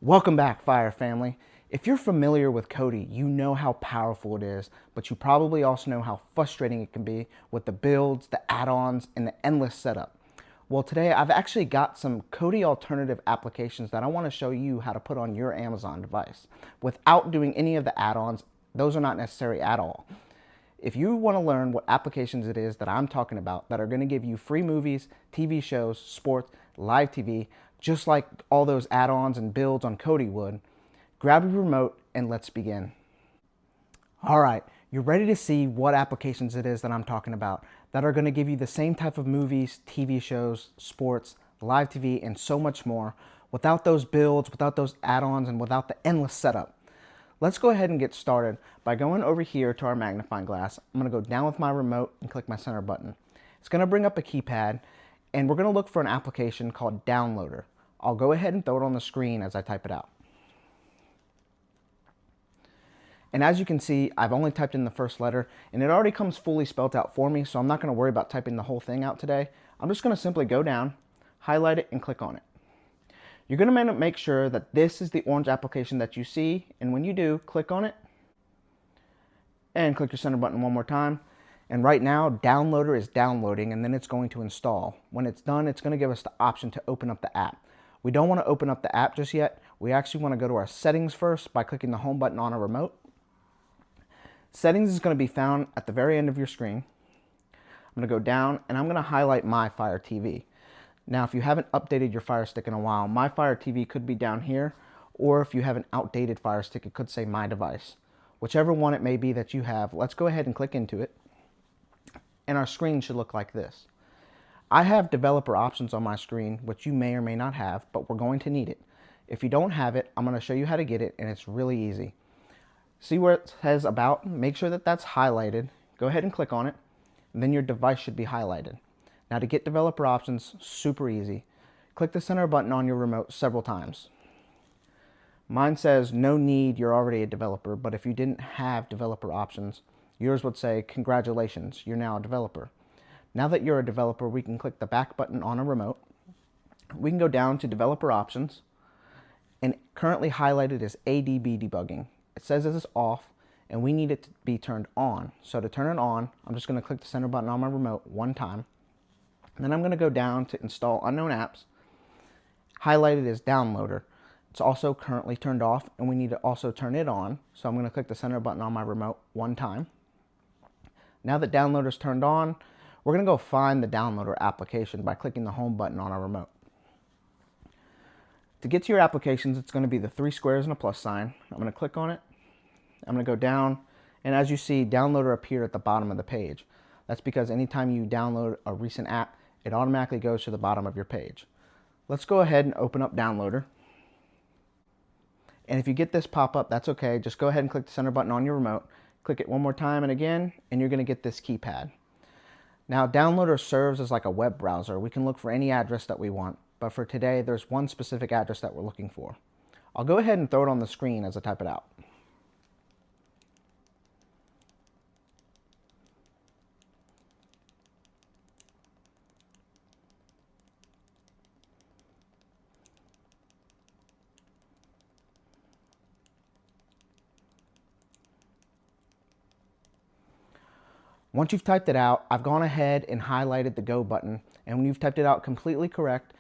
Welcome back, Fire family. If you're familiar with Kodi, you know how powerful it is, but you probably also know how frustrating it can be with the builds, the add-ons, and the endless setup. Well, today I've actually got some Kodi alternative applications that I want to show you how to put on your Amazon device without doing any of the add-ons. Those are not necessary at all. If you want to learn what applications it is that I'm talking about that are going to give you free movies, TV shows, sports, live TV, just like all those add-ons and builds on Kodi would, grab your remote and let's begin. All right, you're ready to see what applications it is that I'm talking about that are going to give you the same type of movies, TV shows, sports, live TV, and so much more without those builds, without those add-ons, and without the endless setup. Let's go ahead and get started by going over here to our magnifying glass. I'm going to go down with my remote and click my center button. It's going to bring up a keypad, and we're going to look for an application called Downloader. I'll go ahead and throw it on the screen as I type it out. And as you can see, I've only typed in the first letter, and it already comes fully spelled out for me, so I'm not going to worry about typing the whole thing out today. I'm just going to simply go down, highlight it, and click on it. You're going to make sure that this is the orange application that you see, and when you do, click on it, and click your center button one more time. And right now, Downloader is downloading, and then it's going to install. When it's done, it's going to give us the option to open up the app. We don't want to open up the app just yet. We actually want to go to our settings first by clicking the home button on our remote. Settings is going to be found at the very end of your screen. I'm going to go down, and I'm going to highlight My Fire TV. Now, if you haven't updated your Fire Stick in a while, My Fire TV could be down here, or if you have an outdated Fire Stick, it could say My Device. Whichever one it may be that you have, let's go ahead and click into it. And our screen should look like this. I have developer options on my screen, which you may or may not have, but we're going to need it. If you don't have it, I'm going to show you how to get it, and it's really easy. See where it says About? Make sure that that's highlighted. Go ahead and click on it, and then your device should be highlighted. Now to get developer options, super easy. Click the center button on your remote several times. Mine says no need, you're already a developer, but if you didn't have developer options, yours would say congratulations, you're now a developer. Now that you're a developer, we can click the back button on a remote. We can go down to developer options, and currently highlighted is ADB debugging. It says this is off, and we need it to be turned on. So to turn it on, I'm just going to click the center button on my remote one time. And then I'm going to go down to install unknown apps. Highlighted is Downloader. It's also currently turned off, and we need to also turn it on. So I'm going to click the center button on my remote one time. Now that Downloader is turned on, we're going to go find the Downloader application by clicking the home button on our remote. To get to your applications, it's going to be the 3 squares and a plus sign. I'm going to click on it. I'm going to go down, and as you see, Downloader appeared at the bottom of the page. That's because anytime you download a recent app, it automatically goes to the bottom of your page. Let's go ahead and open up Downloader. And if you get this pop up, that's okay. Just go ahead and click the center button on your remote. Click it one more time and again, and you're going to get this keypad. Now, Downloader serves as like a web browser. We can look for any address that we want, but for today, there's one specific address that we're looking for. I'll go ahead and throw it on the screen as I type it out. Once you've typed it out, I've gone ahead and highlighted the go button, and when you've typed it out completely correct,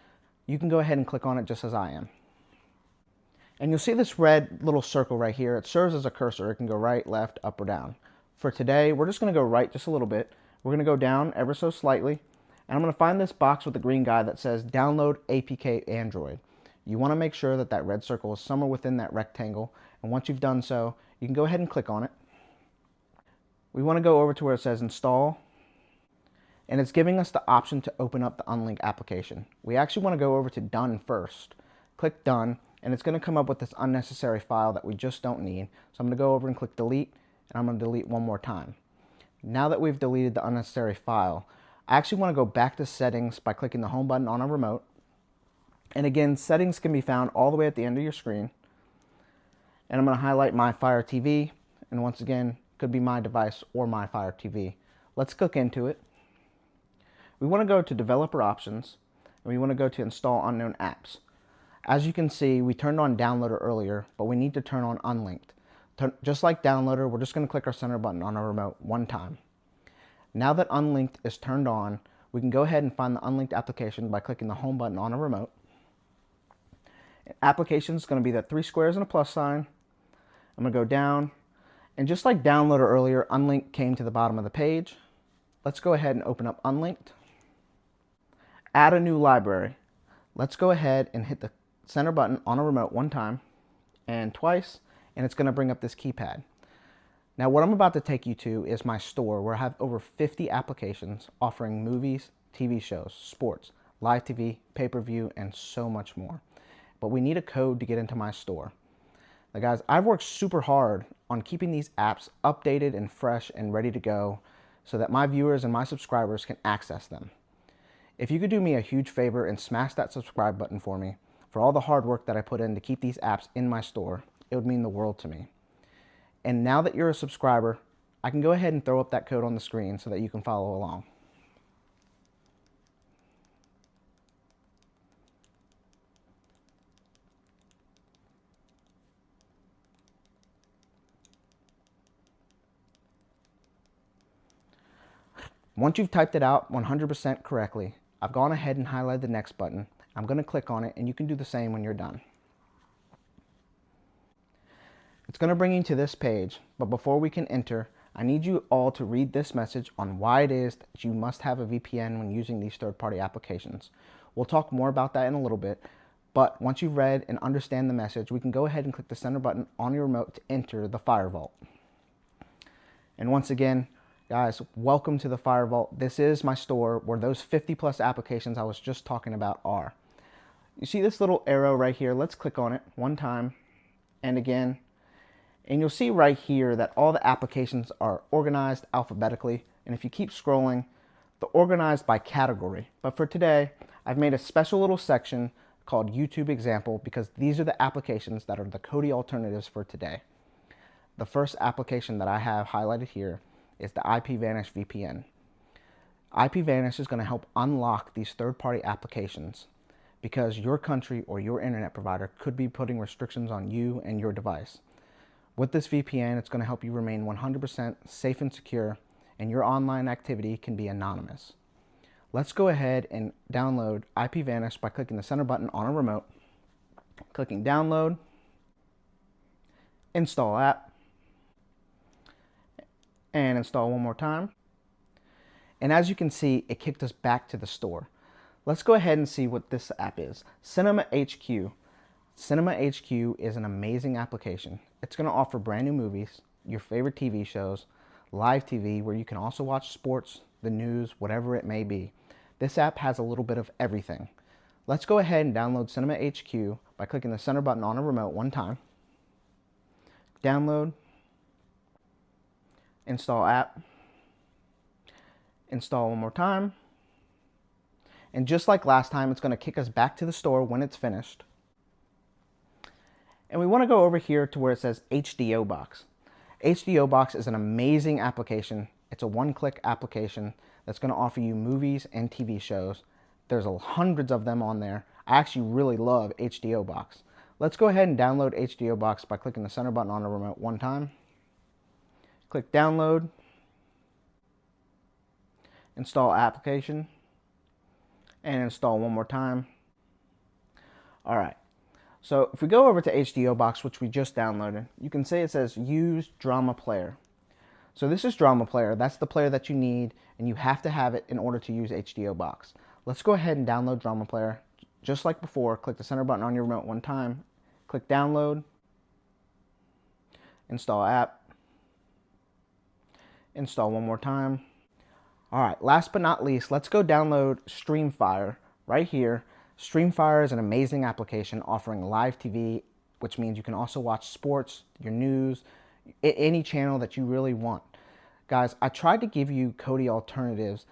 you can go ahead and click on it just as I am. And you'll see this red little circle right here. It serves as a cursor. It can go right, left, up, or down. For today, we're just going to go right just a little bit. We're going to go down ever so slightly, and I'm going to find this box with the green guy that says Download APK Android. You want to make sure that that red circle is somewhere within that rectangle, and once you've done so, you can go ahead and click on it. We want to go over to where it says Install, and it's giving us the option to open up the unlinked application. We actually want to go over to Done first. Click Done, and it's going to come up with this unnecessary file that we just don't need. So I'm going to go over and click Delete, and I'm going to delete one more time. Now that we've deleted the unnecessary file, I actually want to go back to Settings by clicking the home button on our remote. And again, Settings can be found all the way at the end of your screen. And I'm going to highlight My Fire TV, and once again, could be My Device or My Fire TV. Let's click into it. We want to go to Developer Options, and we want to go to Install Unknown Apps. As you can see, we turned on downloader earlier, but we need to turn on unlinked. Just like downloader, we're just going to click our center button on our remote one time. Now that unlinked is turned on, we can go ahead and find the unlinked application by clicking the home button on a remote. Application is going to be the 3 squares and a plus sign. I'm going to go down, and just like downloader earlier, unlinked came to the bottom of the page. Let's go ahead and open up unlinked. Add a new library. Let's go ahead and hit the center button on a remote one time and twice, and it's going to bring up this keypad. Now what I'm about to take you to is my store where I have over 50 applications offering movies, TV shows, sports, live TV, pay-per-view, and so much more. But we need a code to get into my store. Now guys, I've worked super hard on keeping these apps updated and fresh and ready to go so that my viewers and my subscribers can access them. If you could do me a huge favor and smash that subscribe button for me, for all the hard work that I put in to keep these apps in my store, it would mean the world to me. And now that you're a subscriber, I can go ahead and throw up that code on the screen so that you can follow along. Once you've typed it out 100% correctly, I've gone ahead and highlighted the next button. I'm going to click on it, and you can do the same when you're done. It's going to bring you to this page, but before we can enter, I need you all to read this message on why it is that you must have a VPN when using these third-party applications. We'll talk more about that in a little bit, but once you've read and understand the message, we can go ahead and click the center button on your remote to enter the Fire Vault. And once again, guys, welcome to the Fire Vault. This is my store where those 50 plus applications I was just talking about are. You see this little arrow right here? Let's click on it one time and again. And you'll see right here that all the applications are organized alphabetically. And if you keep scrolling, they're organized by category. But for today, I've made a special little section called YouTube Example because these are the applications that are the Kodi alternatives for today. The first application that I have highlighted here is the IPVanish VPN. IPVanish is going to help unlock these third-party applications because your country or your internet provider could be putting restrictions on you and your device. With this VPN, it's going to help you remain 100% safe and secure, and your online activity can be anonymous. Let's go ahead and download IPVanish by clicking the center button on a remote, clicking download, install app, and install one more time. And as you can see, it kicked us back to the store. Let's go ahead and see what this app is. Cinema HQ. Cinema HQ is an amazing application. It's going to offer brand new movies, your favorite TV shows, live TV where you can also watch sports, the news, whatever it may be. This app has a little bit of everything. Let's go ahead and download Cinema HQ by clicking the center button on a remote one time. Download, install app, install one more time. And just like last time, it's going to kick us back to the store when it's finished. And we want to go over here to where it says HDO Box. HDO Box is an amazing application. It's a one-click application that's going to offer you movies and TV shows. There's hundreds of them on there. I actually really love HDO Box. Let's go ahead and download HDO Box by clicking the center button on the remote one time. Click download, install application, and install one more time. All right. So if we go over to HDO Box, which we just downloaded, you can see it says use drama player. So this is drama player. That's the player that you need, and you have to have it in order to use HDO Box. Let's go ahead and download drama player. Just like before, click the center button on your remote one time, click download, install app, install one more time. All right, last but not least, let's go download Streamfire right here. Streamfire is an amazing application offering live TV, which means you can also watch sports, your news, any channel that you really want. Guys, I tried to give you Kodi alternatives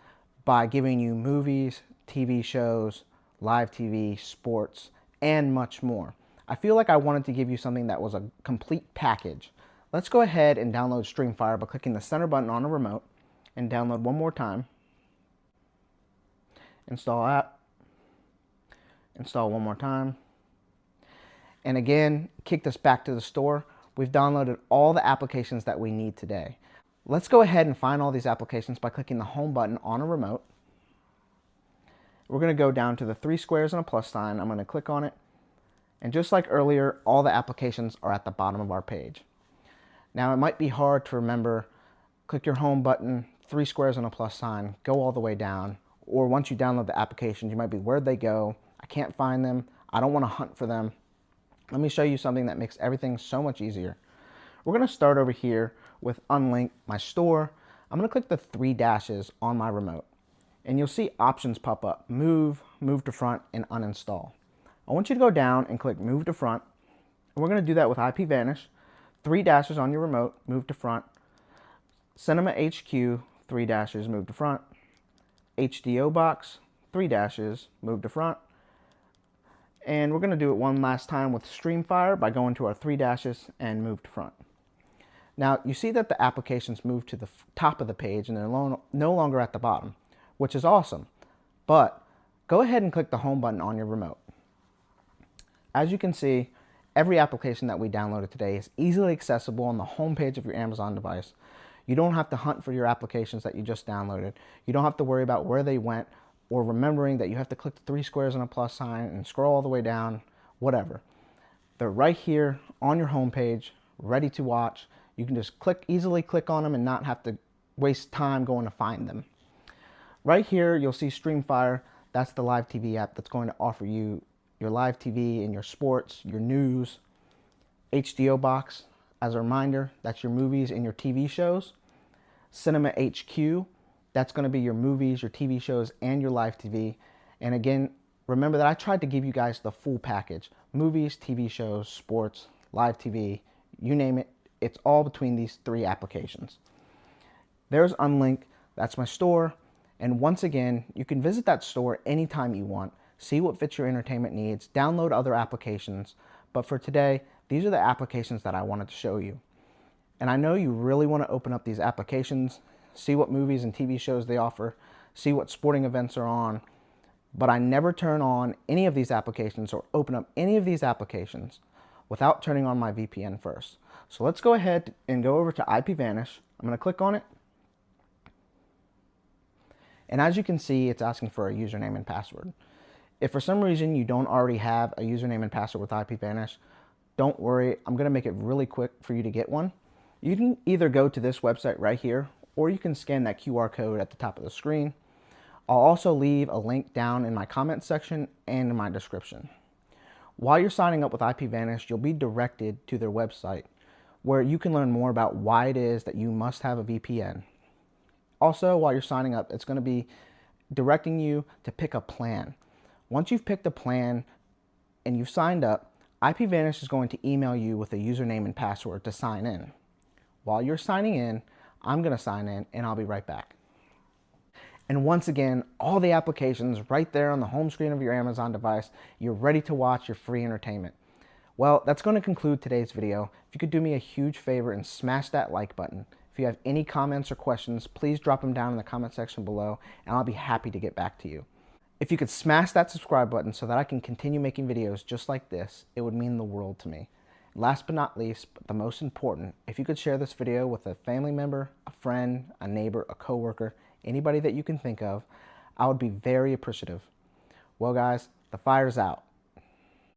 by giving you movies, TV shows, live TV, sports, and much more. I feel like I wanted to give you something that was a complete package. Let's go ahead and download Streamfire by clicking the center button on a remote and download one more time. Install app. Install one more time. and again, kicked us back to the store. We've downloaded all the applications that we need today. Let's go ahead and find all these applications by clicking the home button on a remote. We're going to go down to the 3 squares and a plus sign. I'm going to click on it. And just like earlier, all the applications are at the bottom of our page. Now, it might be hard to remember. Click your home button, 3 squares and a plus sign, go all the way down. Or once you download the applications, you might be, where'd they go? I can't find them. I don't want to hunt for them. Let me show you something that makes everything so much easier. We're going to start over here with unlinked, my store. I'm going to click the 3 dashes on my remote. And you'll see options pop up, move, move to front, and uninstall. I want you to go down and click move to front. And we're going to do that with IPVanish. 3 dashes on your remote, move to front. Cinema HQ, 3 dashes, move to front. HDO box, 3 dashes, move to front. And we're going to do it one last time with Streamfire by going to our 3 dashes and move to front. Now, you see that the applications move to the top of the page and they're no longer at the bottom, which is awesome. But go ahead and click the home button on your remote. As you can see, every application that we downloaded today is easily accessible on the home page of your Amazon device. You don't have to hunt for your applications that you just downloaded. You don't have to worry about where they went or remembering that you have to click the 3 squares and a plus sign and scroll all the way down, whatever. They're right here on your home page, ready to watch. You can just easily click on them and not have to waste time going to find them. Right here, you'll see Streamfire. That's the live TV app that's going to offer you your live TV and your sports, your news. HDO box, as a reminder, that's your movies and your TV shows. Cinema HQ, that's going to be your movies, your TV shows, and your live TV. And again, remember that I tried to give you guys the full package. Movies, TV shows, sports, live TV, you name it. It's all between these 3 applications. There's Unlinked, that's my store. And once again, you can visit that store anytime you want, see what fits your entertainment needs, download other applications. But for today, these are the applications that I wanted to show you. And I know you really want to open up these applications, see what movies and TV shows they offer, see what sporting events are on, but I never turn on any of these applications or open up any of these applications without turning on my VPN first. So let's go ahead and go over to IPVanish. I'm going to click on it. And as you can see, it's asking for a username and password. If for some reason you don't already have a username and password with IPVanish, don't worry, I'm going to make it really quick for you to get one. You can either go to this website right here, or you can scan that QR code at the top of the screen. I'll also leave a link down in my comments section and in my description. While you're signing up with IPVanish, you'll be directed to their website where you can learn more about why it is that you must have a VPN. Also, while you're signing up, it's going to be directing you to pick a plan. Once you've picked a plan and you've signed up, IPVanish is going to email you with a username and password to sign in. While you're signing in, I'm going to sign in and I'll be right back. And once again, all the applications right there on the home screen of your Amazon device, you're ready to watch your free entertainment. Well, that's going to conclude today's video. If you could do me a huge favor and smash that like button. If you have any comments or questions, please drop them down in the comment section below and I'll be happy to get back to you. If you could smash that subscribe button so that I can continue making videos just like this, it would mean the world to me. Last but not least, but the most important, if you could share this video with a family member, a friend, a neighbor, a coworker, anybody that you can think of, I would be very appreciative. Well guys, the fire's out.